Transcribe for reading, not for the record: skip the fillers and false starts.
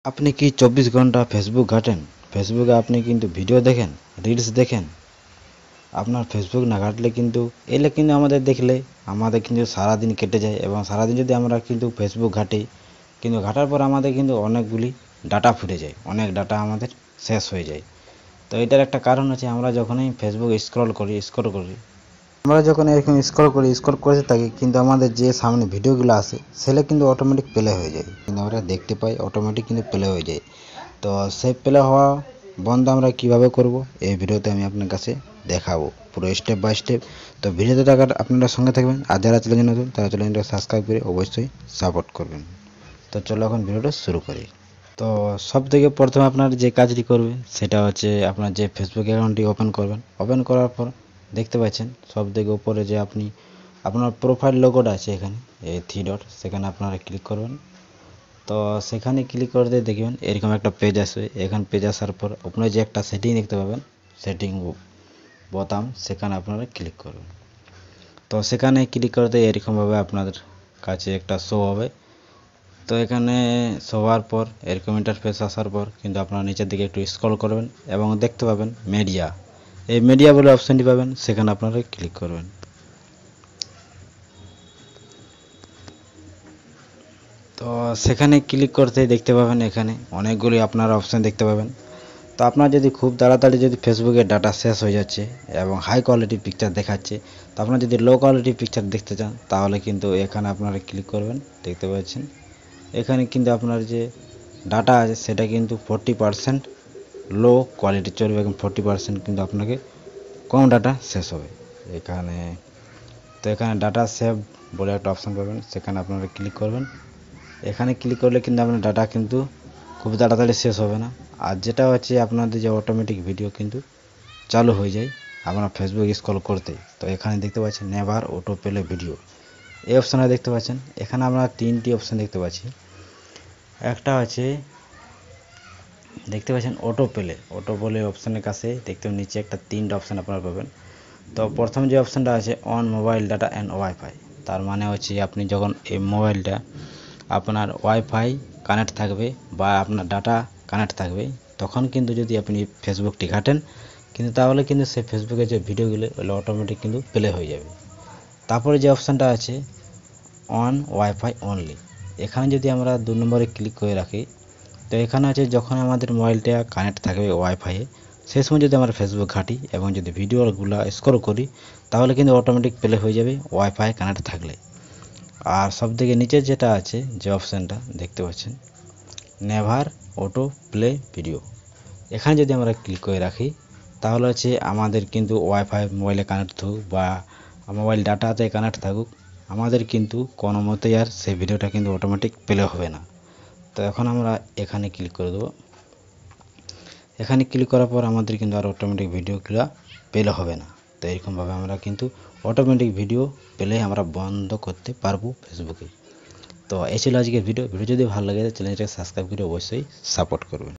আপনি কি 24 ঘন্টা ফেসবুক ঘাঁটেন? ফেসবুকে আপনি কিন্তু ভিডিও দেখেন, রিলস দেখেন। আপনার ফেসবুক না ঘাঁটলে কিন্তু এলে কিন্তু আমাদের দেখলে আমাদের কিন্তু সারাদিন কেটে যায়, এবং সারাদিন যদি আমরা কিন্তু ফেসবুক ঘাঁটি, কিন্তু ঘাঁটার পর আমাদের কিন্তু অনেকগুলি ডাটা ফুরে যায়, অনেক ডাটা আমাদের শেষ হয়ে যায়। তো এটার একটা কারণ আছে, আমরা যখনই ফেসবুক আমরা যখন এরকম স্ক্রল করতে থাকি, কিন্তু আমাদের যে সামনে ভিডিওগুলো আসে সেটা কিন্তু অটোমেটিক প্লে হয়ে যায়, কিন্তু আমরা দেখতে পাই অটোমেটিক কিন্তু প্লে হয়ে যায়। তো সেই প্লে হওয়া বন্ধ আমরা কিভাবে করব, এই ভিডিওতে আমি আপনার কাছে দেখাবো পুরো স্টেপ বাই স্টেপ। তো ভিডিওতে থাকার আপনারা সঙ্গে থাকবেন, আর যারা চ্যানেলে নতুন তারা চ্যানেলটা সাবস্ক্রাইব করে অবশ্যই সাপোর্ট করবেন। তো চলো এখন ভিডিওটা শুরু করি। তো সব থেকে প্রথমে আপনার যে কাজটি করবে সেটা হচ্ছে আপনার যে ফেসবুক অ্যাকাউন্টটি ওপেন করার পর দেখতে পাচ্ছেন সব থেকে উপরে যে আপনি আপনার প্রোফাইল লোগোটা আছে এখানে, এই থ্রি ডট, সেখানে আপনারা ক্লিক করবেন। তো সেখানে ক্লিক করতে দেখবেন এরকম একটা পেজ আসবে। এখানে পেজ আসার পর আপনারা যে একটা সেটিং দেখতে পাবেন, সেটিং বোতাম, সেখানে আপনারা ক্লিক করবেন। তো সেখানে ক্লিক করতে এরকমভাবে আপনাদের কাছে একটা শো হবে। তো এখানে সবার পর এরকম ইন্টারফেস আসার পর কিন্তু আপনারা নিচের দিকে একটু স্ক্রল করবেন এবং দেখতে পাবেন মিডিয়া, এই মিডিয়া বলে অপশানটি পাবেন, সেখানে আপনারা ক্লিক করবেন। তো সেখানে ক্লিক করতে দেখতে পাবেন এখানে অনেকগুলি আপনারা অপশান দেখতে পাবেন। তো আপনার যদি খুব তাড়াতাড়ি যদি ফেসবুকের ডাটা শেষ হয়ে যাচ্ছে এবং হাই কোয়ালিটি পিকচার দেখাচ্ছে, তো আপনারা যদি লো কোয়ালিটি পিকচার দেখতে চান তাহলে কিন্তু এখানে আপনারা ক্লিক করবেন। দেখতে পাচ্ছেন এখানে কিন্তু আপনার যে ডাটা আছে সেটা কিন্তু 40% লো কোয়ালিটি চলবে এবং 40% কিন্তু আপনাকে কম ডাটা শেষ হবে এখানে। তো এখানে ডাটা সেভ বলে একটা অপশান পাবেন, সেখানে আপনারা ক্লিক করবেন। এখানে ক্লিক করলে কিন্তু আপনার ডাটা কিন্তু খুব তাড়াতাড়ি শেষ হবে না। আর যেটা হচ্ছে আপনাদের যে অটোমেটিক ভিডিও কিন্তু চালু হয়ে যায় আপনার ফেসবুক স্ক্রল করতে। তো এখানে দেখতে পাচ্ছেন নেভার অটো প্লে ভিডিও, এই অপশানে দেখতে পাচ্ছেন এখানে আমরা তিনটি অপশান দেখতে পাচ্ছি। একটা আছে দেখতে পাচ্ছেন অটো প্লে অপশানের কাছে দেখতে নিচে একটা তিনটা অপশান আপনারা পাবেন। তো প্রথম যে অপশানটা আছে on mobile data and wifi, তার মানে হচ্ছে আপনি যখন এই মোবাইলটা আপনার ওয়াইফাই কানেক্ট থাকবে বা আপনার ডাটা কানেক্ট থাকবে, তখন কিন্তু যদি আপনি ফেসবুকটি ঘাঁটেন কিন্তু তাহলে কিন্তু সেই ফেসবুকের যে ভিডিওগুলো ওগুলো অটোমেটিক কিন্তু প্লে হয়ে যাবে। তারপরে যে অপশানটা আছে অন ওয়াইফাই অনলি, এখানে যদি আমরা 2 নম্বরে ক্লিক করে রাখি, তো এখানে আছে যখন আমাদের মোবাইলটা কানেক্ট থাকবে ওয়াইফাইয়ে সেই সময় যদি আমরা ফেসবুক ঘাঁটি এবং যদি ভিডিওগুলো স্ক্রল করি তাহলে কিন্তু অটোমেটিক প্লে হয়ে যাবে ওয়াইফাই কানেক্ট থাকলে। আর সবথেকে নিচে যেটা আছে যে অপশানটা দেখতে পাচ্ছেন নেভার অটো প্লে ভিডিও, এখানে যদি আমরা ক্লিক করে রাখি তাহলে হচ্ছে আমাদের কিন্তু ওয়াইফাই মোবাইলে কানেক্ট থাকুক বা মোবাইল ডাটাতে কানেক্ট থাকুক, আমাদের কিন্তু কোনো মতেই আর সেই ভিডিওটা কিন্তু অটোমেটিক প্লে হবে না। তো এখন আমরা এখানে ক্লিক করে দেবো। এখানে ক্লিক করার পর আমাদের কিন্তু আর অটোমেটিক ভিডিওগুলো প্লে হবে না। তো এরকমভাবে আমরা কিন্তু অটোমেটিক ভিডিও প্লে আমরা বন্ধ করতে পারবো ফেসবুকে। তো এই ছিল আজকের ভিডিও যদি ভালো লাগে চ্যানেলটাকে সাবস্ক্রাইব করে অবশ্যই সাপোর্ট করবেন।